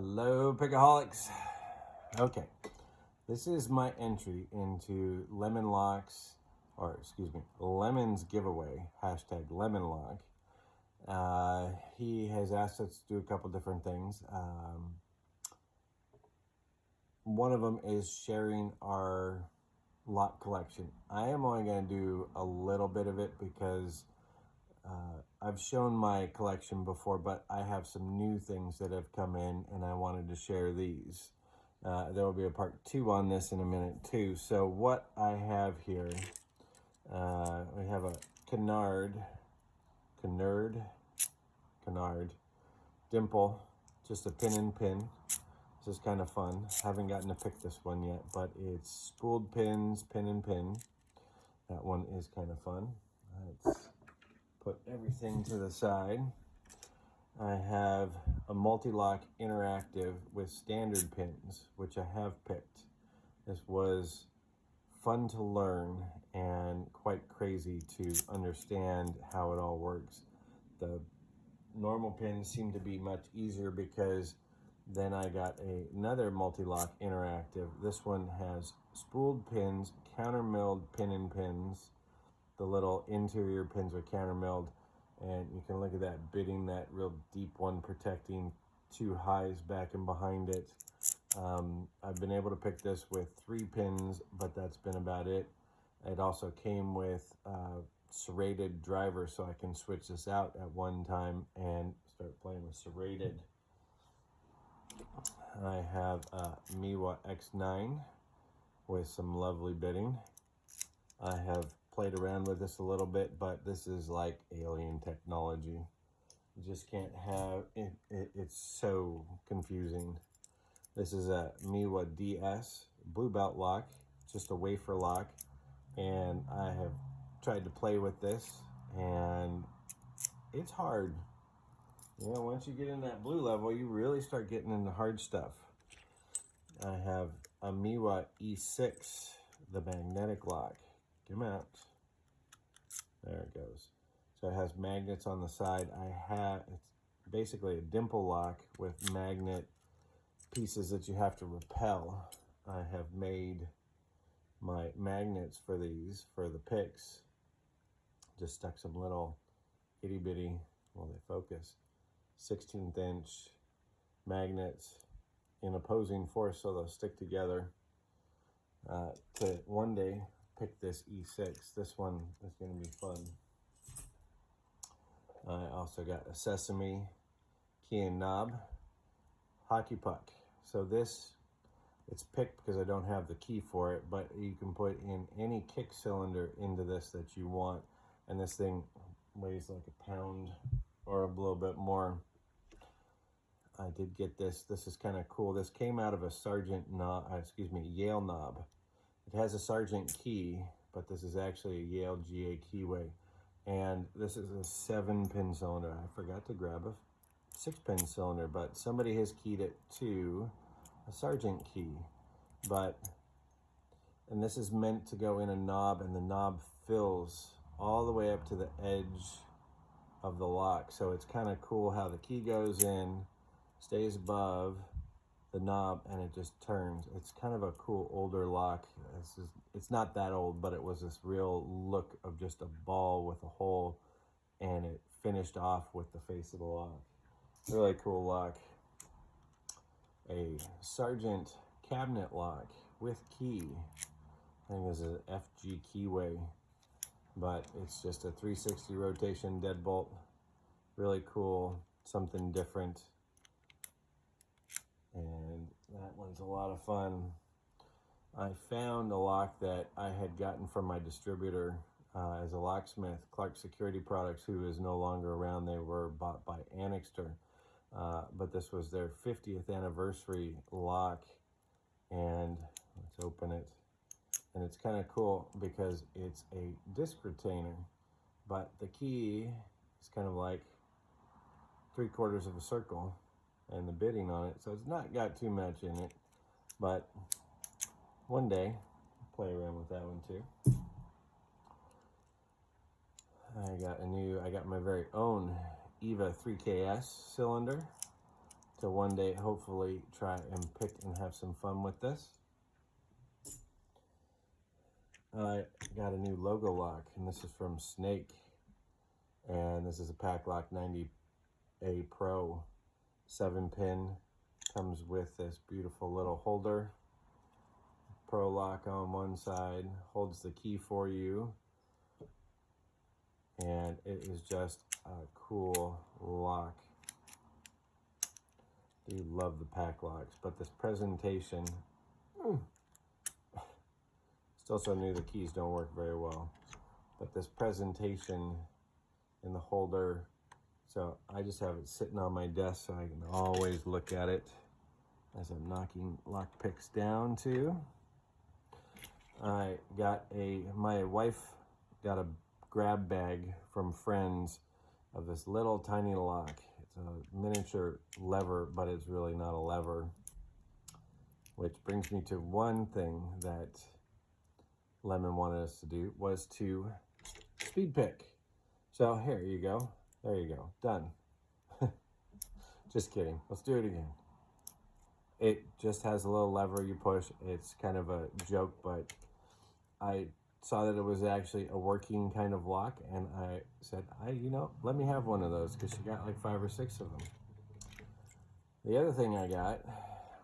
Hello, Pickaholics. Okay, this is my entry into Lemon's giveaway, hashtag Lemonlock. He has asked us to do a couple different things. One of them is sharing our lock collection. I am only going to do a little bit of it because I've shown my collection before, but I have some new things that have come in and I wanted to share these. There will be a part 2 on this in a minute too. So what I have here, we have a Canard dimple, just a pin and pin. This is kind of fun. Haven't gotten to pick this one yet, but it's spooled pins, pin and pin. That one is kind of fun. Let's put everything to the side. I have a multi-lock interactive with standard pins, which I have picked. This was fun to learn and quite crazy to understand how it all works. The normal pins seem to be much easier because then I got another multi-lock interactive. This one has spooled pins, counter-milled pin and pins. The little interior pins are counter-milled, and you can look at that bitting, that real deep one protecting 2 highs back and behind it. I've been able to pick this with 3 pins, but that's been about it. It also came with serrated driver, so I can switch this out at one time and start playing with serrated. I have a Miwa X9 with some lovely bitting. I have played around with this a little bit, but this is like alien technology. You just can't have it. It's so confusing. This is a Miwa DS blue belt lock, just a wafer lock, and I have tried to play with this, and it's hard. You know, once you get in that blue level, you really start getting into hard stuff. I have a Miwa E6, the magnetic lock. Come out. There it goes. So it has magnets on the side. It's basically a dimple lock with magnet pieces that you have to repel. I have made my magnets for these, for the picks. Just stuck some little itty bitty, well, they focus, 16th inch magnets in opposing force so they'll stick together to one day pick this E6. This one is going to be fun. I also got a Sesame key and knob hockey puck. So this, it's picked because I don't have the key for it, but you can put in any kick cylinder into this that you want. And this thing weighs like a pound or a little bit more. I did get this. This is kind of cool. This came out of a Yale knob. It has a Sargent key, but this is actually a Yale GA keyway. And this is a 7-pin cylinder. I forgot to grab a 6-pin cylinder, but somebody has keyed it to a Sargent key. And this is meant to go in a knob, and the knob fills all the way up to the edge of the lock. So it's kind of cool how the key goes in, stays above the knob, and it just turns. It's kind of a cool older lock. It's not that old, but it was this real look of just a ball with a hole, and it finished off with the face of the lock. Really cool lock. A Sargent cabinet lock with key. I think this is an FG keyway, but it's just a 360 rotation deadbolt. Really cool, something different. And that one's a lot of fun. I found a lock that I had gotten from my distributor as a locksmith, Clark Security Products, who is no longer around. They were bought by Annixter. But this was their 50th anniversary lock. And let's open it. And it's kind of cool because it's a disc retainer, but the key is kind of like 3/4 of a circle, and the bitting on it, so it's not got too much in it, but one day I'll play around with that one too. I got my very own EVA 3KS cylinder to one day hopefully try and pick and have some fun with this. I got a new logo lock, and this is from Snake, and this is a Paclock 90A Pro 7-pin. Comes with this beautiful little holder, Pro lock on one side, holds the key for you, and it is just a cool lock. I do love the Paclocks, but this presentation, still so new, the keys don't work very well, but this presentation in the holder, so I just have it sitting on my desk so I can always look at it as I'm knocking lock picks down too. I got my wife got a grab bag from friends of this little tiny lock. It's a miniature lever, but it's really not a lever. Which brings me to one thing that Lemon wanted us to do, was to speed pick. So here you go. There you go. Done. Just kidding. Let's do it again. It just has a little lever you push. It's kind of a joke, but I saw that it was actually a working kind of lock, and I said, let me have one of those, because she got like 5 or 6 of them. The other thing I got,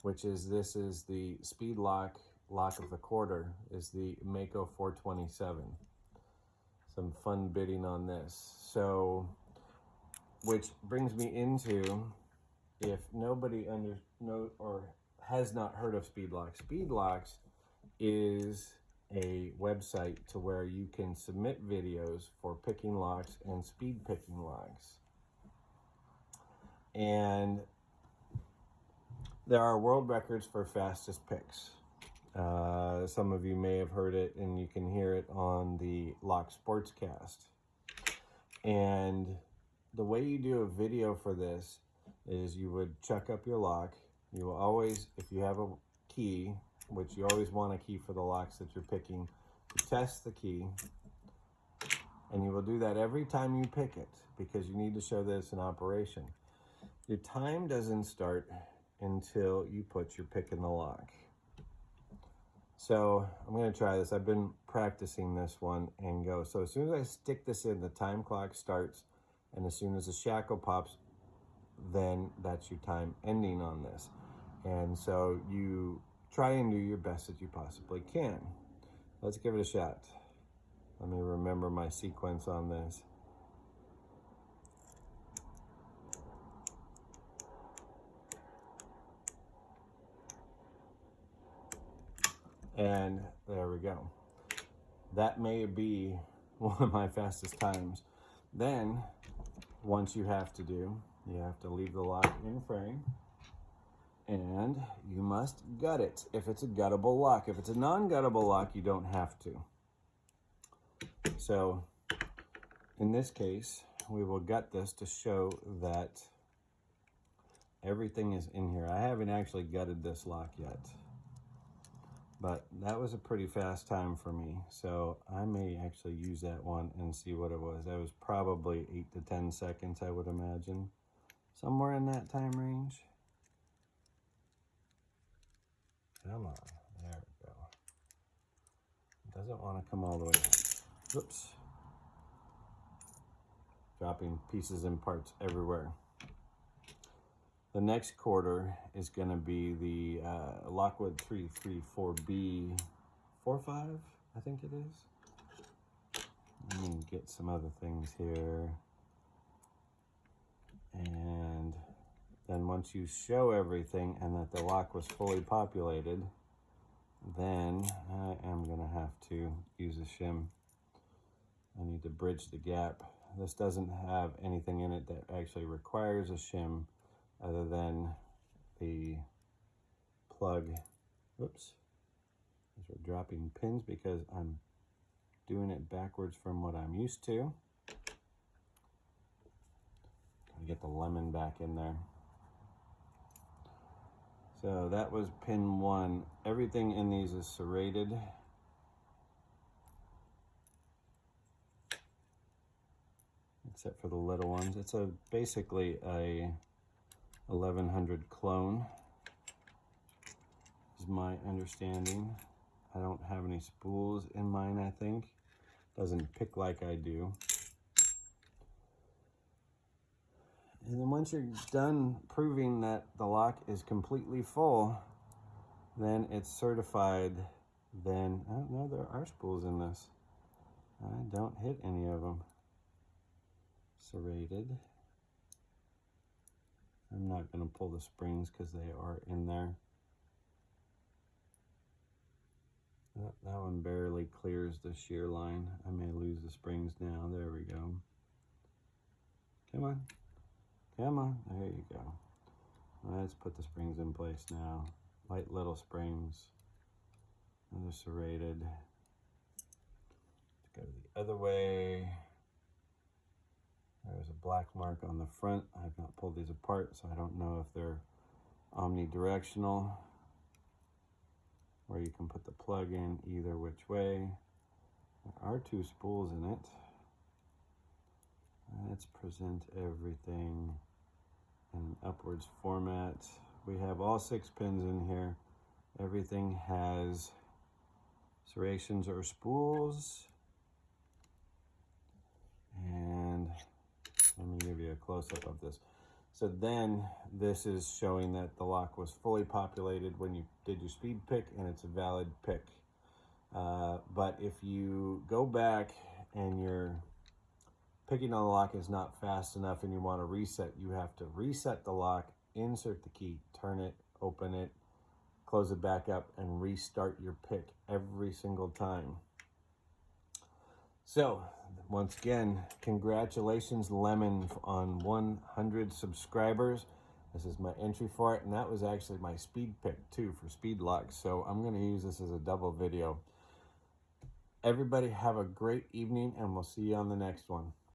which is this is the Speedlock lock of the quarter, is the Mako 427. Some fun bidding on this. So, which brings me into, if nobody knows or has not heard of Speedlocks, Speedlocks is a website to where you can submit videos for picking locks and speed picking locks. And there are world records for fastest picks. Some of you may have heard it, and you can hear it on the Lock Sportscast. And the way you do a video for this is you would chuck up your lock. You will always, if you have a key, which you always want a key for the locks that you're picking, you test the key, and you will do that every time you pick it, because you need to show this in operation. Your time doesn't start until you put your pick in the lock. So I'm going to try this. I've been practicing this one and go. So as soon as I stick this in, the time clock starts, and as soon as the shackle pops, then that's your time ending on this. And so you try and do your best that you possibly can. Let's give it a shot. Let me remember my sequence on this. And there we go. That may be one of my fastest times. Then, once you have to leave the lock in frame, and you must gut it if it's a guttable lock. If it's a non-guttable lock, you don't have to. So, in this case, we will gut this to show that everything is in here. I haven't actually gutted this lock yet, but that was a pretty fast time for me. So I may actually use that one and see what it was. That was probably 8 to 10 seconds, I would imagine. Somewhere in that time range. Come on, there we go. It doesn't want to come all the way out. Oops. Dropping pieces and parts everywhere. The next quarter is going to be the Lockwood 334B 45, I think it is. Let me get some other things here. And then once you show everything and that the lock was fully populated, then I am going to have to use a shim. I need to bridge the gap. This doesn't have anything in it that actually requires a shim other than the plug. Oops. These are dropping pins because I'm doing it backwards from what I'm used to. Gotta get the lemon back in there. So that was pin 1. Everything in these is serrated. Except for the little ones. It's basically a 1100 clone is my understanding. I don't have any spools in mine, I think. Doesn't pick like I do. And then once you're done proving that the lock is completely full, then it's certified. Then, oh no, there are spools in this. I don't hit any of them. Serrated. I'm not going to pull the springs because they are in there. Oh, that one barely clears the shear line. I may lose the springs now. There we go. Come on. Come on. There you go. Let's put the springs in place now. Light little springs. They're serrated. Let's go the other way. There's a black mark on the front. I've not pulled these apart, so I don't know if they're omnidirectional, where you can put the plug in either which way. There are 2 spools in it. Let's present everything in an upwards format. We have all 6 pins in here. Everything has serrations or spools. And let me give you a close-up of this. So then this is showing that the lock was fully populated when you did your speed pick, and it's a valid pick. But if you go back and your picking on the lock is not fast enough and you want to reset, you have to reset the lock, insert the key, turn it, open it, close it back up, and restart your pick every single time. So, once again, congratulations, Lemon, on 100 subscribers. This is my entry for it, and that was actually my speed pick, too, for Speedlocks. So I'm going to use this as a double video. Everybody have a great evening, and we'll see you on the next one.